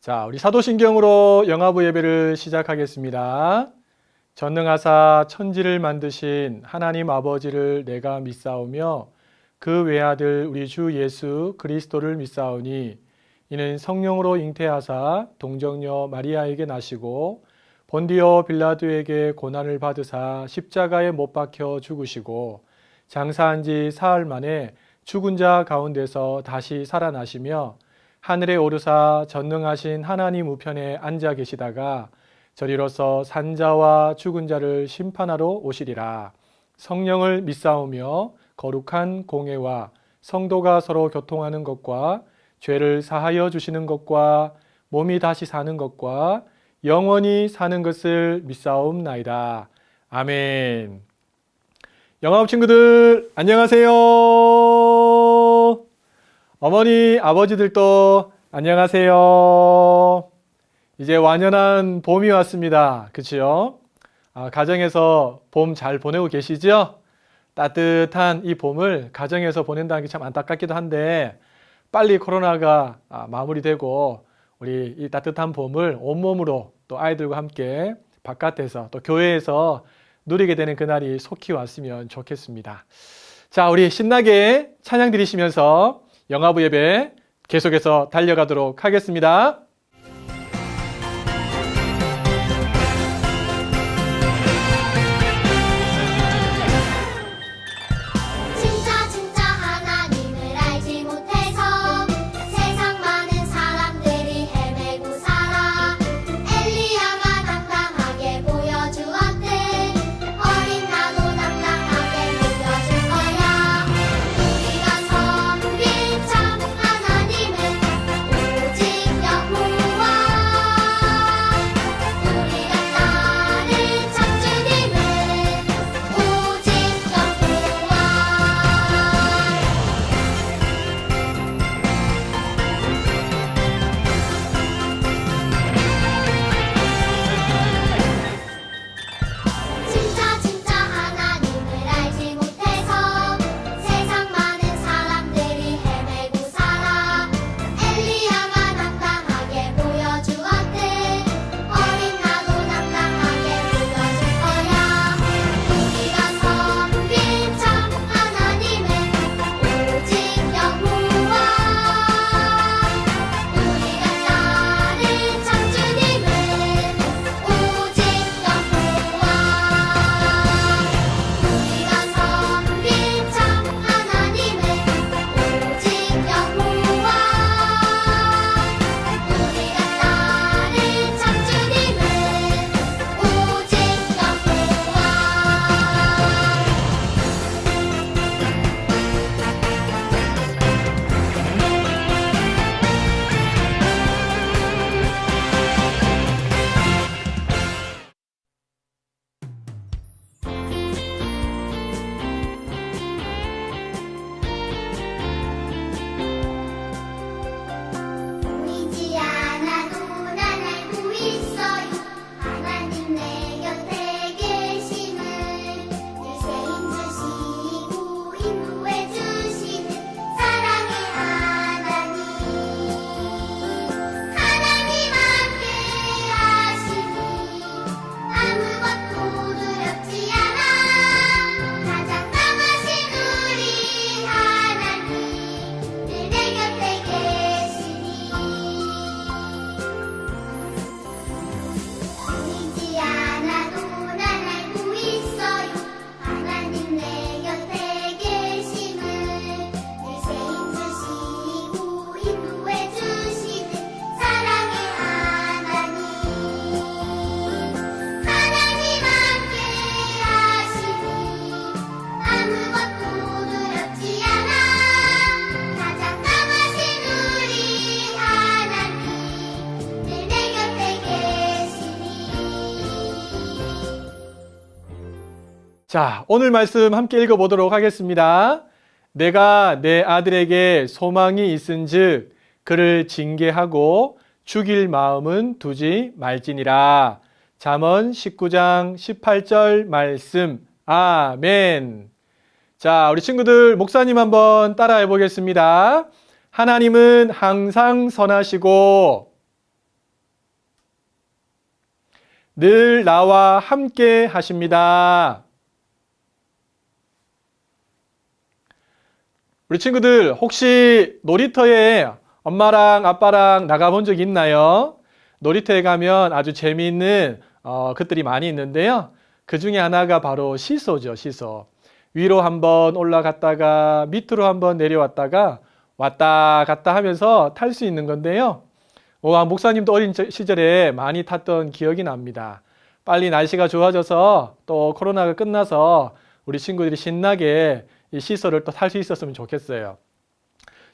자, 우리 사도신경으로 영화부 예배를 시작하겠습니다. 전능하사 천지를 만드신 하나님 아버지를 내가 믿사오며 그 외아들 우리 주 예수 그리스도를 믿사오니 이는 성령으로 잉태하사 동정녀 마리아에게 나시고 본디오 빌라도에게 고난을 받으사 십자가에 못 박혀 죽으시고 장사한 지 사흘 만에 죽은 자 가운데서 다시 살아나시며 하늘에 오르사 전능하신 하나님 우편에 앉아 계시다가 저리로서 산자와 죽은 자를 심판하러 오시리라. 성령을 믿사오며 거룩한 공회와 성도가 서로 교통하는 것과 죄를 사하여 주시는 것과 몸이 다시 사는 것과 영원히 사는 것을 믿사옵나이다. 아멘. 영화부 친구들 안녕하세요. 어머니, 아버지들도 안녕하세요. 이제 완연한 봄이 왔습니다. 그치요? 가정에서 봄 잘 보내고 계시죠? 따뜻한 이 봄을 가정에서 보낸다는 게 참 안타깝기도 한데 빨리 코로나가 마무리되고 우리 이 따뜻한 봄을 온몸으로 또 아이들과 함께 바깥에서 또 교회에서 누리게 되는 그날이 속히 왔으면 좋겠습니다. 자, 우리 신나게 찬양 드리시면서 영화부 예배 계속해서 달려가도록 하겠습니다. 자, 오늘 말씀 함께 읽어보도록 하겠습니다. 내가 내 아들에게 소망이 있은즉 그를 징계하고 죽일 마음은 두지 말지니라. 잠언 19장 18절 말씀. 아멘. 자, 우리 친구들 목사님 한번 따라해 보겠습니다. 하나님은 항상 선하시고 늘 나와 함께 하십니다. 우리 친구들 혹시 놀이터에 엄마랑 아빠랑 나가본 적 있나요? 놀이터에 가면 아주 재미있는 것들이 많이 있는데요. 그 중에 하나가 바로 시소죠, 시소. 위로 한번 올라갔다가 밑으로 한번 내려왔다가 왔다 갔다 하면서 탈 수 있는 건데요. 목사님도 어린 시절에 많이 탔던 기억이 납니다. 빨리 날씨가 좋아져서 또 코로나가 끝나서 우리 친구들이 신나게 이 시소를 또 탈 수 있었으면 좋겠어요.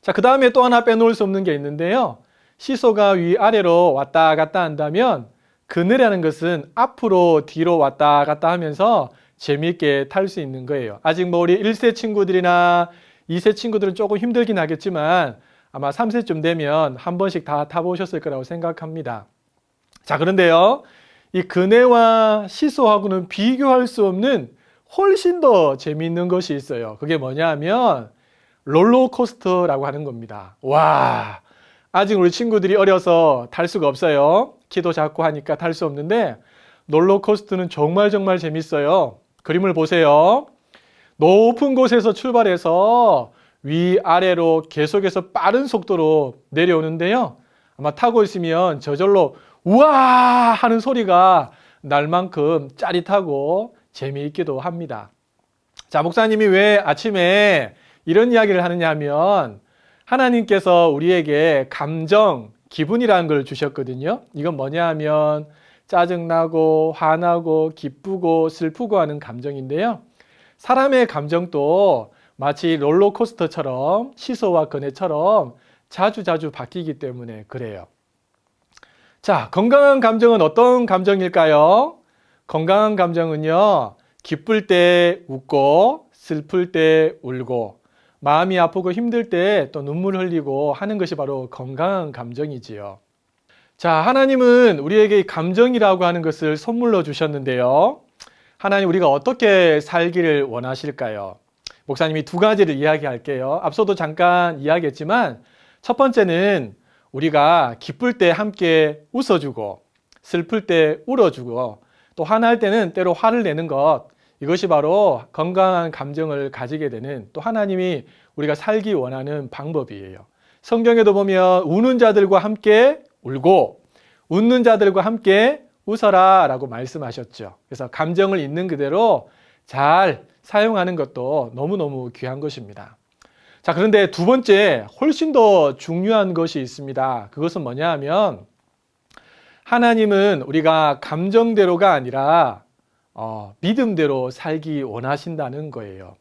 자, 그 다음에 또 하나 빼놓을 수 없는 게 있는데요. 시소가 위아래로 왔다 갔다 한다면 그네라는 것은 앞으로 뒤로 왔다 갔다 하면서 재미있게 탈 수 있는 거예요. 아직 뭐 우리 1세 친구들이나 2세 친구들은 조금 힘들긴 하겠지만 아마 3세쯤 되면 한 번씩 다 타보셨을 거라고 생각합니다. 자, 그런데요. 이 그네와 시소하고는 비교할 수 없는 훨씬 더 재미있는 것이 있어요. 그게 뭐냐 하면 롤러코스터라고 하는 겁니다. 와, 아직 우리 친구들이 어려서 탈 수가 없어요. 키도 작고 하니까 탈 수 없는데 롤러코스터는 정말 재밌어요. 그림을 보세요. 높은 곳에서 출발해서 위아래로 계속해서 빠른 속도로 내려오는데요. 아마 타고 있으면 저절로 우와 하는 소리가 날 만큼 짜릿하고 재미있기도 합니다. 자, 목사님이 왜 아침에 이런 이야기를 하느냐 하면 하나님께서 우리에게 감정, 기분이라는 걸 주셨거든요. 이건 뭐냐 하면 짜증나고 화나고 기쁘고 슬프고 하는 감정인데요. 사람의 감정도 마치 롤러코스터처럼 시소와 그네처럼 자주 바뀌기 때문에 그래요. 자, 건강한 감정은 어떤 감정일까요? 건강한 감정은요, 기쁠 때 웃고 슬플 때 울고 마음이 아프고 힘들 때 또 눈물 흘리고 하는 것이 바로 건강한 감정이지요. 자, 하나님은 우리에게 감정이라고 하는 것을 선물로 주셨는데요. 하나님 우리가 어떻게 살기를 원하실까요? 목사님이 두 가지를 이야기할게요. 앞서도 잠깐 이야기했지만 첫 번째는 우리가 기쁠 때 함께 웃어주고 슬플 때 울어주고 또 화날 때는 때로 화를 내는 것, 이것이 바로 건강한 감정을 가지게 되는 또 하나님이 우리가 살기 원하는 방법이에요. 성경에도 보면 우는 자들과 함께 울고 웃는 자들과 함께 웃어라 라고 말씀하셨죠. 그래서 감정을 있는 그대로 잘 사용하는 것도 너무너무 귀한 것입니다. 자, 그런데 두 번째 훨씬 더 중요한 것이 있습니다. 그것은 뭐냐 하면 하나님은 우리가 감정대로가 아니라 믿음대로 살기 원하신다는 거예요.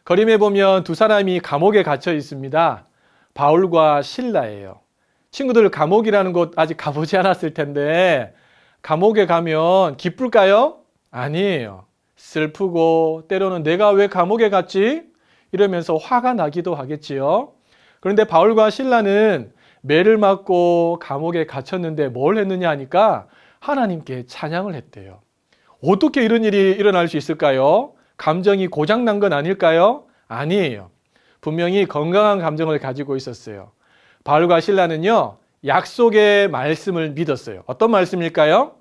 그림에 보면 두 사람이 감옥에 갇혀 있습니다. 바울과 실라예요. 친구들 감옥이라는 곳 아직 가보지 않았을 텐데 감옥에 가면 기쁠까요? 아니에요. 슬프고 때로는 내가 왜 감옥에 갔지? 이러면서 화가 나기도 하겠지요. 그런데 바울과 실라는 매를 맞고 감옥에 갇혔는데 뭘 했느냐 하니까 하나님께 찬양을 했대요. 어떻게 이런 일이 일어날 수 있을까요? 감정이 고장난 건 아닐까요? 아니에요. 분명히 건강한 감정을 가지고 있었어요. 바울과 실라는요, 약속의 말씀을 믿었어요. 어떤 말씀일까요?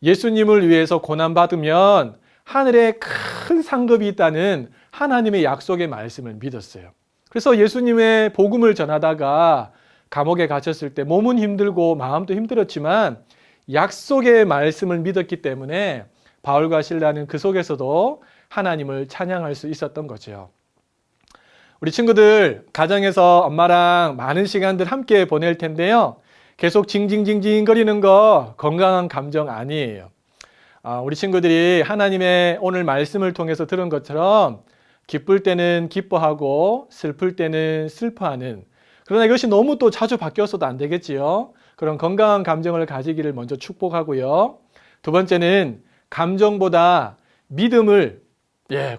예수님을 위해서 고난받으면 하늘에 큰 상급이 있다는 하나님의 약속의 말씀을 믿었어요. 그래서 예수님의 복음을 전하다가 감옥에 갇혔을 때 몸은 힘들고 마음도 힘들었지만 약속의 말씀을 믿었기 때문에 바울과 실라는 그 속에서도 하나님을 찬양할 수 있었던 거죠. 우리 친구들 가정에서 엄마랑 많은 시간들 함께 보낼 텐데요. 계속 징징징징 거리는 거 건강한 감정 아니에요. 우리 친구들이 하나님의 오늘 말씀을 통해서 들은 것처럼 기쁠 때는 기뻐하고 슬플 때는 슬퍼하는, 그러나 이것이 너무 또 자주 바뀌어서도 안 되겠지요. 그런 건강한 감정을 가지기를 먼저 축복하고요. 두 번째는 감정보다 믿음을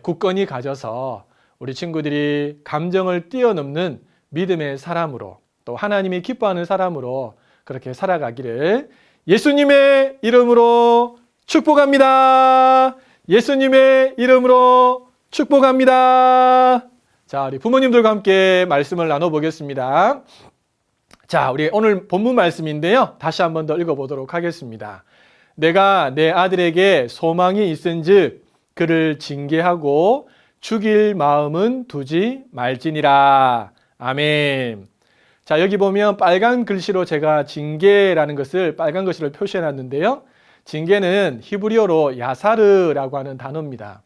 굳건히 가져서 우리 친구들이 감정을 뛰어넘는 믿음의 사람으로 또 하나님이 기뻐하는 사람으로 그렇게 살아가기를 예수님의 이름으로 축복합니다. 예수님의 이름으로 축복합니다. 자, 우리 부모님들과 함께 말씀을 나눠보겠습니다. 자, 우리 오늘 본문 말씀인데요. 다시 한 번 더 읽어보도록 하겠습니다. 내가 내 아들에게 소망이 있은즉 그를 징계하고 죽일 마음은 두지 말지니라. 아멘. 자, 여기 보면 빨간 글씨로 제가 징계라는 것을 빨간 글씨로 표시해 놨는데요. 징계는 히브리어로 야사르라고 하는 단어입니다.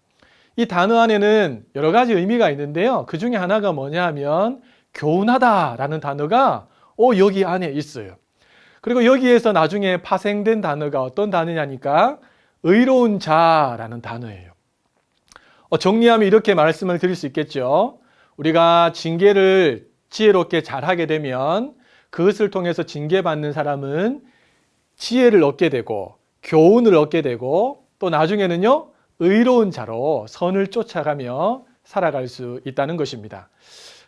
이 단어 안에는 여러 가지 의미가 있는데요. 그 중에 하나가 뭐냐 하면 교훈하다라는 단어가 여기 안에 있어요. 그리고 여기에서 나중에 파생된 단어가 어떤 단어냐니까 의로운 자라는 단어예요. 정리하면 이렇게 말씀을 드릴 수 있겠죠. 우리가 징계를 지혜롭게 잘하게 되면 그것을 통해서 징계받는 사람은 지혜를 얻게 되고 교훈을 얻게 되고 또 나중에는요 의로운 자로 선을 쫓아가며 살아갈 수 있다는 것입니다.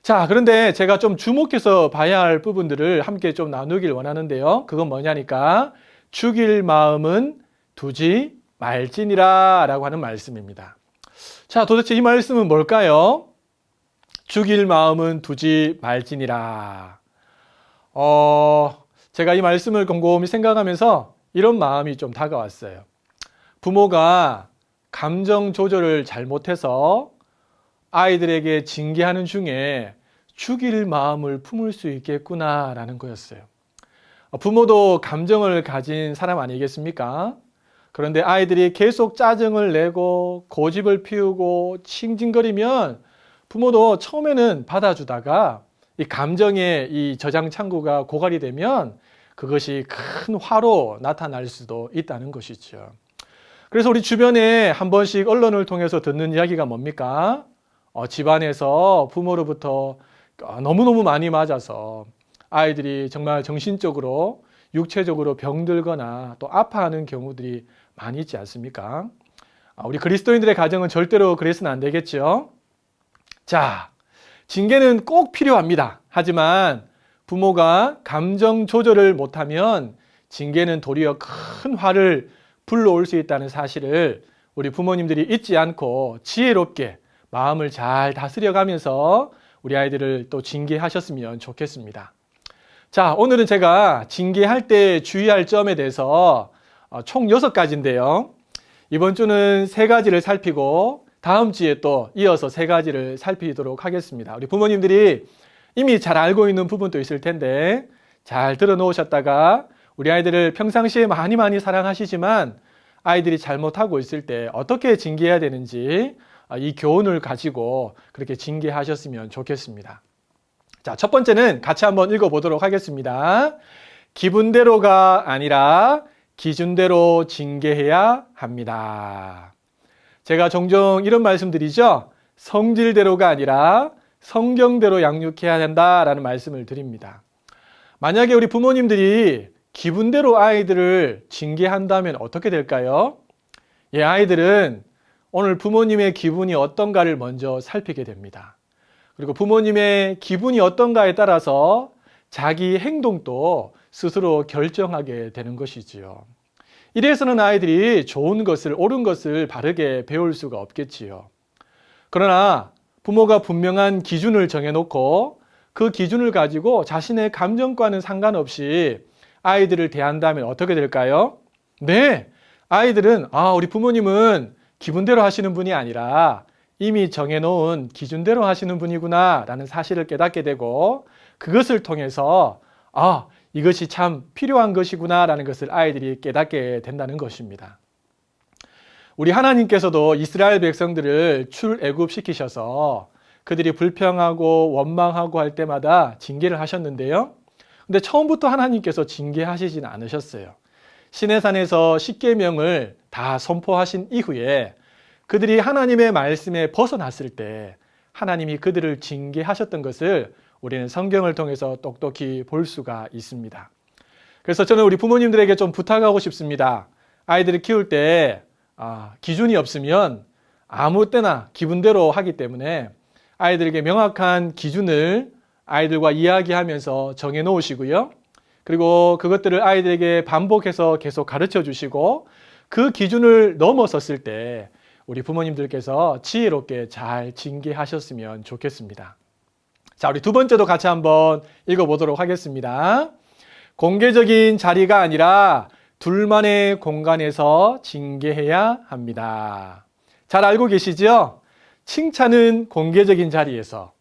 자, 그런데 제가 좀 주목해서 봐야 할 부분들을 함께 좀 나누길 원하는데요. 그건 뭐냐니까 죽일 마음은 두지 말지니라 라고 하는 말씀입니다. 자, 도대체 이 말씀은 뭘까요? 죽일 마음은 두지 말지니라. 제가 이 말씀을 곰곰이 생각하면서 이런 마음이 좀 다가왔어요. 부모가 감정 조절을 잘못해서 아이들에게 징계하는 중에 죽일 마음을 품을 수 있겠구나라는 거였어요. 부모도 감정을 가진 사람 아니겠습니까? 그런데 아이들이 계속 짜증을 내고 고집을 피우고 칭징거리면 부모도 처음에는 받아주다가 이 감정의 이 저장 창구가 고갈이 되면 그것이 큰 화로 나타날 수도 있다는 것이죠. 그래서 우리 주변에 한 번씩 언론을 통해서 듣는 이야기가 뭡니까? 집안에서 부모로부터 너무너무 많이 맞아서 아이들이 정말 정신적으로 육체적으로 병들거나 또 아파하는 경우들이 많이 있지 않습니까? 우리 그리스도인들의 가정은 절대로 그래서는 안 되겠죠. 자, 징계는 꼭 필요합니다. 하지만 부모가 감정 조절을 못하면 징계는 도리어 큰 화를 불러올 수 있다는 사실을 우리 부모님들이 잊지 않고 지혜롭게 마음을 잘 다스려가면서 우리 아이들을 또 징계하셨으면 좋겠습니다. 자, 오늘은 제가 징계할 때 주의할 점에 대해서 총 6가지인데요. 이번 주는 3가지를 살피고 다음 주에 또 이어서 3가지를 살피도록 하겠습니다. 우리 부모님들이 이미 잘 알고 있는 부분도 있을 텐데 잘 들어놓으셨다가 우리 아이들을 평상시에 많이 사랑하시지만 아이들이 잘못하고 있을 때 어떻게 징계해야 되는지 이 교훈을 가지고 그렇게 징계하셨으면 좋겠습니다. 자, 첫 번째는 같이 한번 읽어보도록 하겠습니다. 기분대로가 아니라 기준대로 징계해야 합니다. 제가 종종 이런 말씀드리죠. 성질대로가 아니라 성경대로 양육해야 된다라는 말씀을 드립니다. 만약에 우리 부모님들이 기분대로 아이들을 징계한다면 어떻게 될까요? 아이들은 오늘 부모님의 기분이 어떤가를 먼저 살피게 됩니다. 그리고 부모님의 기분이 어떤가에 따라서 자기 행동도 스스로 결정하게 되는 것이지요. 이래서는 아이들이 좋은 것을, 옳은 것을 바르게 배울 수가 없겠지요. 그러나 부모가 분명한 기준을 정해놓고 그 기준을 가지고 자신의 감정과는 상관없이 아이들을 대한다면 어떻게 될까요? 네, 아이들은 우리 부모님은 기분대로 하시는 분이 아니라 이미 정해놓은 기준대로 하시는 분이구나 라는 사실을 깨닫게 되고 그것을 통해서 이것이 참 필요한 것이구나 라는 것을 아이들이 깨닫게 된다는 것입니다. 우리 하나님께서도 이스라엘 백성들을 출애굽시키셔서 그들이 불평하고 원망하고 할 때마다 징계를 하셨는데요. 근데 처음부터 하나님께서 징계하시진 않으셨어요. 시내산에서 십계명을 다 선포하신 이후에 그들이 하나님의 말씀에 벗어났을 때 하나님이 그들을 징계하셨던 것을 우리는 성경을 통해서 똑똑히 볼 수가 있습니다. 그래서 저는 우리 부모님들에게 좀 부탁하고 싶습니다. 아이들을 키울 때 기준이 없으면 아무 때나 기분대로 하기 때문에 아이들에게 명확한 기준을 아이들과 이야기하면서 정해 놓으시고요. 그리고 그것들을 아이들에게 반복해서 계속 가르쳐 주시고 그 기준을 넘어섰을 때 우리 부모님들께서 지혜롭게 잘 징계하셨으면 좋겠습니다. 자, 우리 두 번째도 같이 한번 읽어보도록 하겠습니다. 공개적인 자리가 아니라 둘만의 공간에서 징계해야 합니다. 잘 알고 계시죠? 칭찬은 공개적인 자리에서,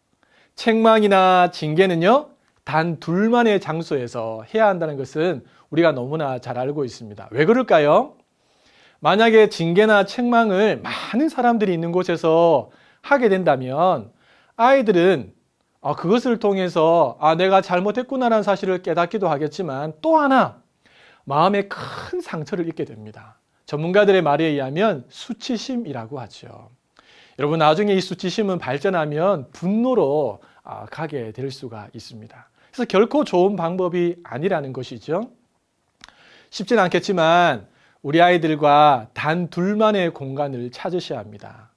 책망이나 징계는요, 단 둘만의 장소에서 해야 한다는 것은 우리가 너무나 잘 알고 있습니다. 왜 그럴까요? 만약에 징계나 책망을 많은 사람들이 있는 곳에서 하게 된다면 아이들은 그것을 통해서 내가 잘못했구나라는 사실을 깨닫기도 하겠지만 또 하나 마음에 큰 상처를 입게 됩니다. 전문가들의 말에 의하면 수치심이라고 하죠. 여러분, 나중에 이 수치심은 발전하면 분노로 가게 될 수가 있습니다. 그래서 결코 좋은 방법이 아니라는 것이죠. 쉽진 않겠지만 우리 아이들과 단 둘만의 공간을 찾으셔야 합니다.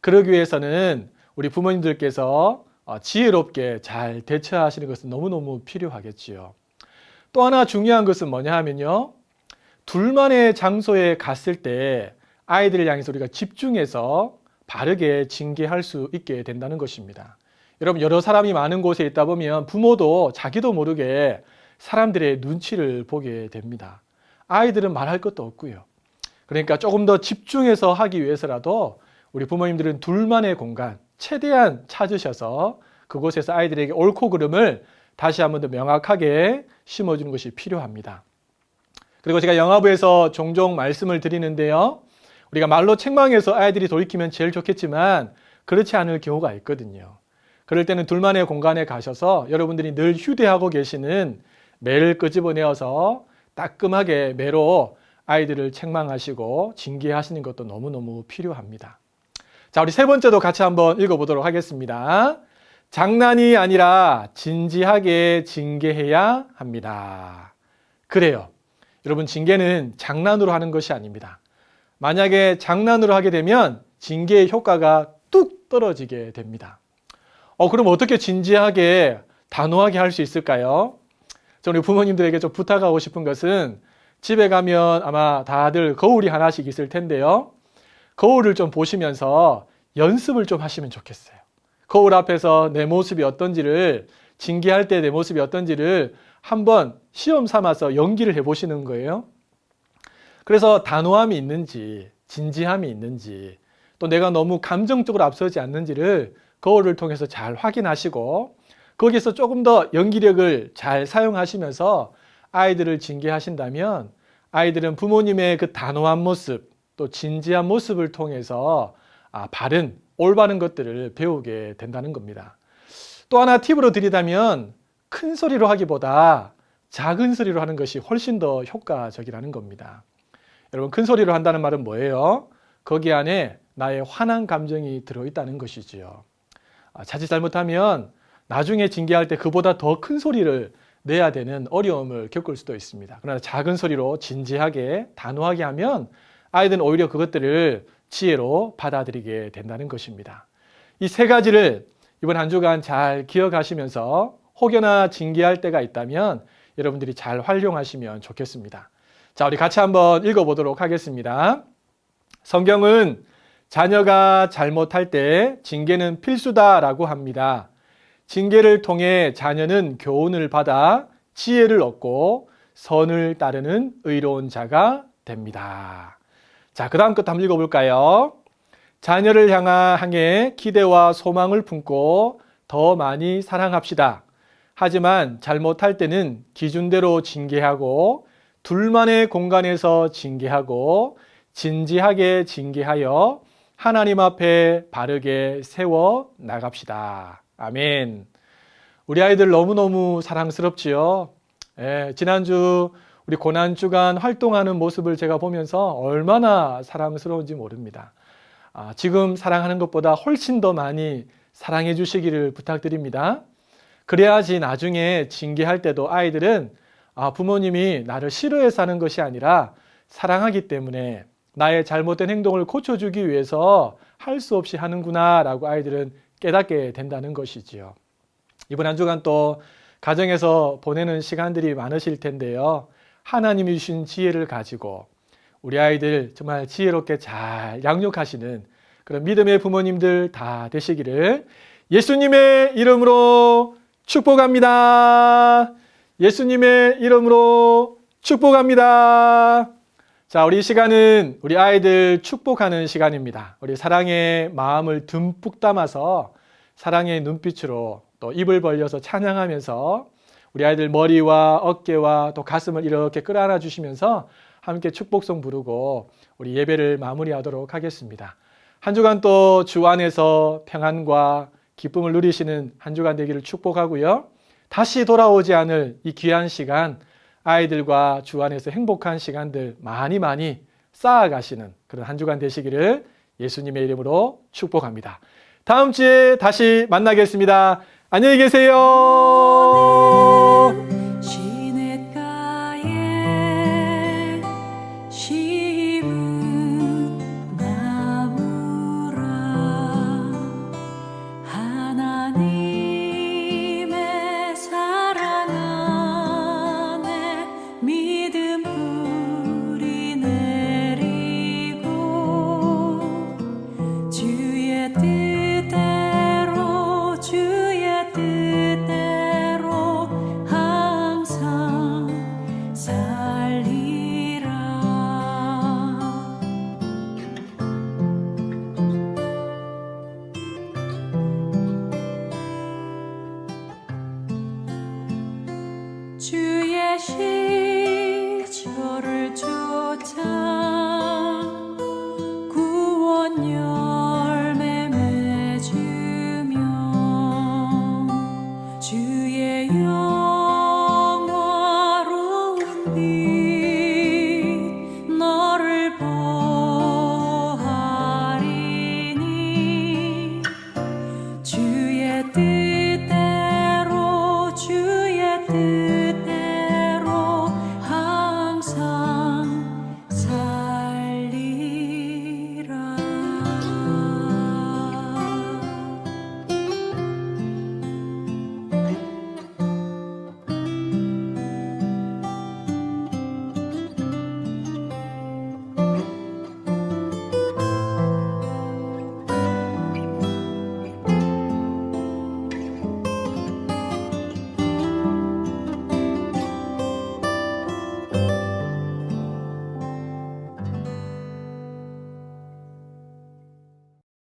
그러기 위해서는 우리 부모님들께서 지혜롭게 잘 대처하시는 것은 너무너무 필요하겠지요. 또 하나 중요한 것은 뭐냐 하면요, 둘만의 장소에 갔을 때 아이들을 향해서 우리가 집중해서 바르게 징계할 수 있게 된다는 것입니다. 여러분, 여러 사람이 많은 곳에 있다 보면 부모도 자기도 모르게 사람들의 눈치를 보게 됩니다. 아이들은 말할 것도 없고요. 그러니까 조금 더 집중해서 하기 위해서라도 우리 부모님들은 둘만의 공간 최대한 찾으셔서 그곳에서 아이들에게 옳고 그름을 다시 한번 더 명확하게 심어주는 것이 필요합니다. 그리고 제가 영화부에서 종종 말씀을 드리는데요, 우리가 말로 책망해서 아이들이 돌이키면 제일 좋겠지만 그렇지 않을 경우가 있거든요. 그럴 때는 둘만의 공간에 가셔서 여러분들이 늘 휴대하고 계시는 매를 끄집어내어서 따끔하게 매로 아이들을 책망하시고 징계하시는 것도 너무너무 필요합니다. 자, 우리 세 번째도 같이 한번 읽어보도록 하겠습니다. 장난이 아니라 진지하게 징계해야 합니다. 그래요. 여러분, 징계는 장난으로 하는 것이 아닙니다. 만약에 장난으로 하게 되면 징계의 효과가 뚝 떨어지게 됩니다. 그럼 어떻게 진지하게 단호하게 할 수 있을까요? 저는 우리 부모님들에게 좀 부탁하고 싶은 것은 집에 가면 아마 다들 거울이 하나씩 있을 텐데요. 거울을 좀 보시면서 연습을 좀 하시면 좋겠어요. 거울 앞에서 내 모습이 어떤지를, 징계할 때 내 모습이 어떤지를 한번 시험 삼아서 연기를 해보시는 거예요. 그래서 단호함이 있는지, 진지함이 있는지, 또 내가 너무 감정적으로 앞서지 않는지를 거울을 통해서 잘 확인하시고 거기서 조금 더 연기력을 잘 사용하시면서 아이들을 징계하신다면 아이들은 부모님의 그 단호한 모습, 또 진지한 모습을 통해서 바른, 올바른 것들을 배우게 된다는 겁니다. 또 하나 팁으로 드리자면 큰 소리로 하기보다 작은 소리로 하는 것이 훨씬 더 효과적이라는 겁니다. 여러분, 큰 소리로 한다는 말은 뭐예요? 거기 안에 나의 화난 감정이 들어있다는 것이지요. 자칫 잘못하면 나중에 징계할 때 그보다 더 큰 소리를 내야 되는 어려움을 겪을 수도 있습니다. 그러나 작은 소리로 진지하게 단호하게 하면 아이들은 오히려 그것들을 지혜로 받아들이게 된다는 것입니다. 이 세 가지를 이번 한 주간 잘 기억하시면서 혹여나 징계할 때가 있다면 여러분들이 잘 활용하시면 좋겠습니다. 자, 우리 같이 한번 읽어보도록 하겠습니다. 성경은 자녀가 잘못할 때 징계는 필수다라고 합니다. 징계를 통해 자녀는 교훈을 받아 지혜를 얻고 선을 따르는 의로운 자가 됩니다. 자, 그 다음 것도 한번 읽어볼까요? 자녀를 향해 기대와 소망을 품고 더 많이 사랑합시다. 하지만 잘못할 때는 기준대로 징계하고 둘만의 공간에서 징계하고 진지하게 징계하여 하나님 앞에 바르게 세워 나갑시다. 아멘. 우리 아이들 너무너무 사랑스럽지요. 지난주 우리 고난주간 활동하는 모습을 제가 보면서 얼마나 사랑스러운지 모릅니다. 지금 사랑하는 것보다 훨씬 더 많이 사랑해 주시기를 부탁드립니다. 그래야지 나중에 징계할 때도 아이들은 부모님이 나를 싫어해서 하는 것이 아니라 사랑하기 때문에 나의 잘못된 행동을 고쳐주기 위해서 할 수 없이 하는구나 라고 아이들은 깨닫게 된다는 것이지요. 이번 한 주간 또 가정에서 보내는 시간들이 많으실 텐데요. 하나님이 주신 지혜를 가지고 우리 아이들 정말 지혜롭게 잘 양육하시는 그런 믿음의 부모님들 다 되시기를 예수님의 이름으로 축복합니다. 예수님의 이름으로 축복합니다. 자, 우리 시간은 우리 아이들 축복하는 시간입니다. 우리 사랑의 마음을 듬뿍 담아서 사랑의 눈빛으로 또 입을 벌려서 찬양하면서 우리 아이들 머리와 어깨와 또 가슴을 이렇게 끌어안아 주시면서 함께 축복송 부르고 우리 예배를 마무리하도록 하겠습니다. 한 주간 또 주 안에서 평안과 기쁨을 누리시는 한 주간 되기를 축복하고요. 다시 돌아오지 않을 이 귀한 시간, 아이들과 주 안에서 행복한 시간들 많이 쌓아가시는 그런 한 주간 되시기를 예수님의 이름으로 축복합니다. 다음 주에 다시 만나겠습니다. 안녕히 계세요. 시냇가에 심은 나무라 하나님의 사랑 안에 믿음 뿌리 내리고 주의 뜻대로 항상 살리라. 주의 시초를 쫓아 구원 열매 맺으며 주의 영화로운 빛